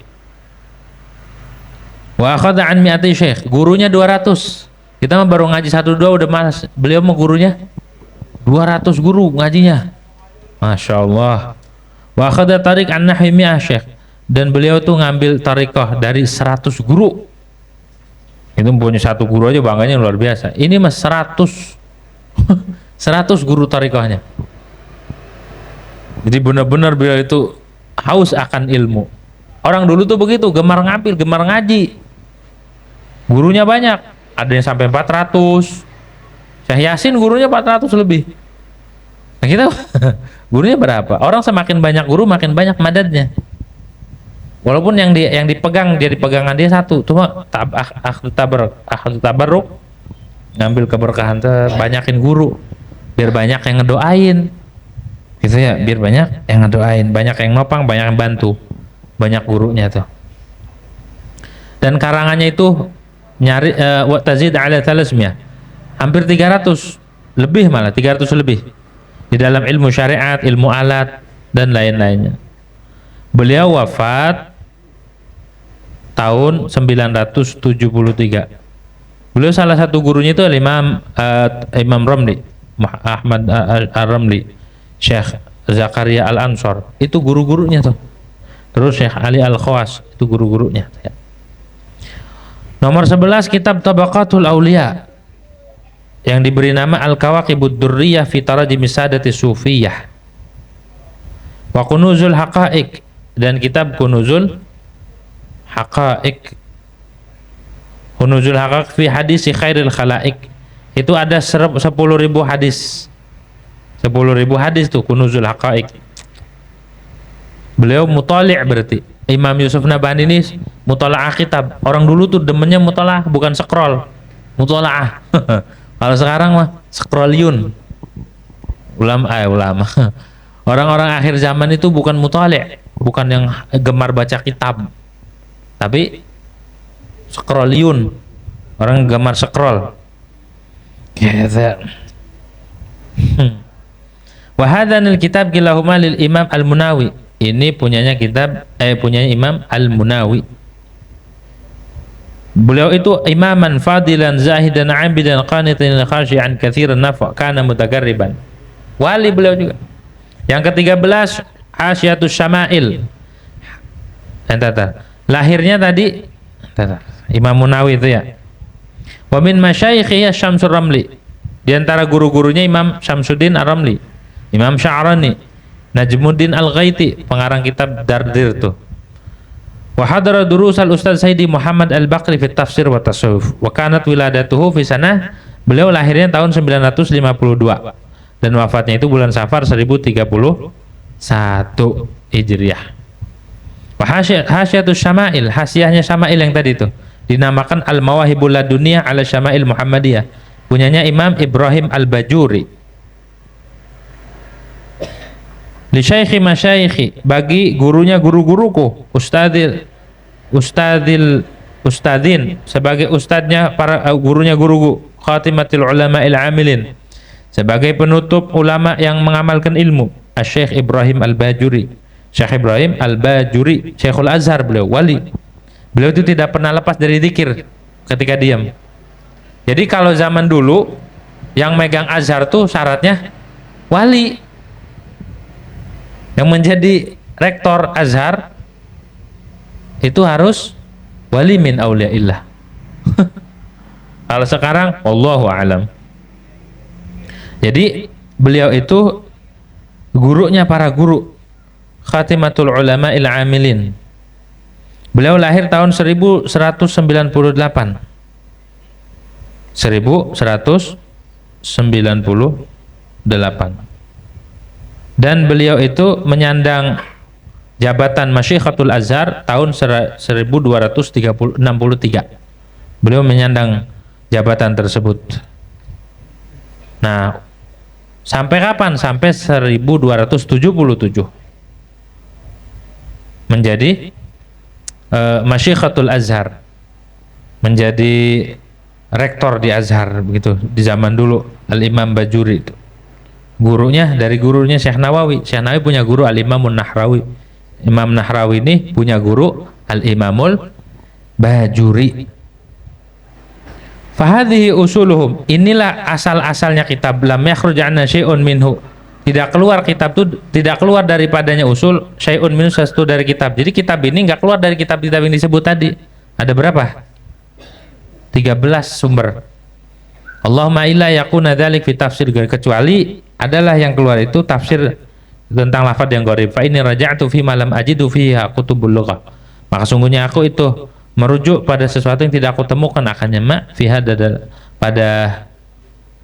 Wa akhadha an mi'ati syekh. Gurunya 200. Kita mah baru ngaji 1-2 udah malas. Beliau mah gurunya 200 guru ngajinya. Masya Allah. Wa akhadha tariq an nahwi mi'ah syekh. Dan beliau tuh ngambil tariqah dari 100 guru. Itu punya 1 guru aja bangganya luar biasa. Ini mas 100 100 guru tariqahnya. Jadi benar-benar beliau itu haus akan ilmu. Orang dulu tuh begitu, gemar ngambil, gemar ngaji. Gurunya banyak, ada yang sampai 400. Syekh Yasin gurunya 400 lebih. Nah kita gurunya berapa? Orang semakin banyak guru makin banyak madadnya. Walaupun yang dipegang jadi pegangan dia satu, cuma akhdu tabarruk ngambil keberkahan banyakin guru biar banyak yang ngedoain. Gitu ya, biar banyak yang ngedoain, banyak yang nopang, banyak yang bantu. Banyak gurunya tuh. Dan karangannya itu nyari wa tazid ala 300, hampir 300 lebih, malah 300 lebih di dalam ilmu syariat, ilmu alat dan lain-lainnya. Beliau wafat tahun 973. Beliau salah satu gurunya itu Imam Ramli, Ahmad Ar-Ramli, Syekh Zakaria Al-Ansor, itu guru-gurunya tuh. Terus Syekh Ali Al-Khawas, itu guru-gurunya. Nomor 11 kitab Tabaqatul Auliya yang diberi nama Al-Kawakibud Durriyah fi Tarajim Sadati Sufiyah wa Kunuzul Haqaiq, dan kitab Kunuzul Haqaiq, Kunuzul Haqaiq fi Hadisi Khairil Khalaiq, itu ada 10.000 hadis. 10.000 hadis tuh Kunuzul Haqaiq. Beliau mutali' berarti Imam Yusuf Nabhani ini mutala'ah kitab. Orang dulu tuh demennya mutala'ah, bukan scroll. Mutala'ah. Kalau sekarang mah scrolliyun. Ulama. Orang-orang akhir zaman itu bukan mutali', bukan yang gemar baca kitab. Tapi scrolliyun. Orang gemar scroll. Gitu. Wa hadanil kitab kilahuma lil Imam Al-Munawi. Ini punyanya Imam Al-Munawi. Beliau itu imaman fadilan zahidan abidan qanitan khashi'an katsiran naf' kana mutagarriban. Wali beliau juga. Yang ke-13 Hasyiatus Syama'il. Lahirnya tadi Imam Munawi itu ya. Wa min masyayikhi Syamsur Ramli. Di antara guru-gurunya Imam Syamsuddin Ar-Ramli, Imam Sya'rani, Najmuddin Al-Ghaiti, pengarang kitab Dardir tuh. Wa hadara durus al-Ustaz Sayyidi Muhammad Al-Baqri fi tafsir wa tasawuf. Wa kanat wiladatuhu fi sanah, beliau lahirnya tahun 952 dan wafatnya itu bulan Safar 1031 Hijriah. Wa hasyiatus Syama'il, hasyiahnya Syama'il yang tadi itu dinamakan Al-Mawahibul Laduniyah ala Syama'il Muhammadiyah, punyanya Imam Ibrahim Al-Bajuri. Li syaikhi masyaikhi, bagi gurunya guru-guruku, ustadin sebagai ustadnya para gurunya guruku, khatimatil ulama il amilin, sebagai penutup ulama yang mengamalkan ilmu, Syekh Ibrahim Al-Bajuri. Syekh Ibrahim Al-Bajuri, Syekhul Azhar, beliau wali. Beliau itu tidak pernah lepas dari zikir ketika diam. Jadi kalau zaman dulu yang megang Azhar tuh syaratnya wali. Yang menjadi rektor Azhar itu harus wali min auliyaillah. Kalau sekarang wallahu a'lam. Jadi beliau itu gurunya para guru, khatimatul ulama il amilin. Beliau lahir tahun 1198. 1198. Dan beliau itu menyandang jabatan Masyikhatul Azhar tahun 1263. Beliau menyandang jabatan tersebut. Nah, sampai kapan? Sampai 1277 menjadi Masyikhatul Azhar, menjadi rektor di Azhar begitu di zaman dulu. Al-Imam Bajuri itu gurunya, dari gurunya Syekh Nawawi. Syekh Nawawi punya guru Al-Imamun Nahrawi. Imam Nahrawi ini punya guru Al-Imamul Bajuri. Fahadhihi usuluhum, inilah asal-asalnya kitab. Lam yakhruj anna syai'un minhu, tidak keluar kitab itu, tidak keluar daripadanya usul syai'un minhu, sesuatu dari kitab. Jadi kitab ini nggak keluar dari kitab-kitab yang disebut tadi. Ada berapa? 13 sumber. Allahumma illa yakuna dzalik fi tafsir, kecuali adalah yang keluar itu tafsir tentang lafaz yang gharib. Fa ini raja'tu fi ma lam ajidu fiha kutubul lughah, maka sungguhnya aku itu merujuk pada sesuatu yang tidak aku temukan akannya mak fiha pada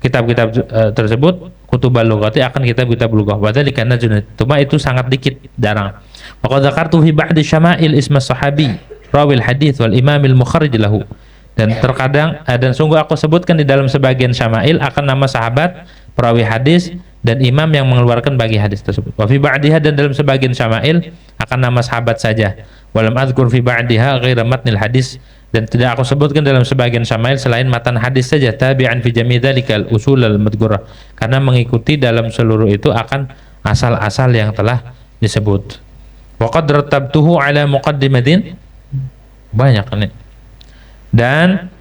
kitab-kitab tersebut kutubal lughati akan kitab-kitab lughah. Wa dzalika najun. Cuma itu sangat dikit, jarang. Wa qad dzakartu fi ba'di syama'il isma sahabi rawil hadits wal imamil mukharrij lahu. Dan terkadang dan sungguh aku sebutkan di dalam sebagian syama'il akan nama sahabat, perawi hadis dan imam yang mengeluarkan bagi hadis tersebut. Wa fi ba'diha, dan dalam sebagian syama'il akan nama sahabat saja. Walam adzkur fi ba'diha ghaira matnil hadis, dan tidak aku sebutkan dalam sebagian syama'il selain matan hadis saja. Tabi'an fi jami' dzalikal usul al madhkurah, karena mengikuti dalam seluruh itu akan asal-asal yang telah disebut. Wa qad rattabtuhu ala muqaddimatin, banyak nih. Dan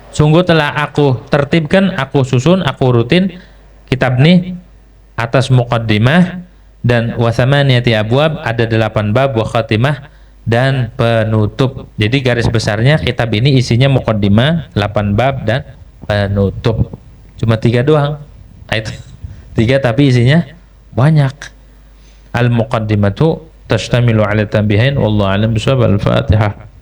sungguh telah aku tertibkan, aku susun, aku rutin kitab ini atas muqaddimah dan wasamaniyati abwab, ada 8 bab, wa khatimah, dan penutup. Jadi garis besarnya kitab ini isinya muqaddimah, 8 bab, dan penutup. Cuma 3 doang. Nah, itu 3 tapi isinya banyak. Al-muqaddimatu tashtamilu ala tanbihain wallahu a'lam bishawab. Al-Fatihah.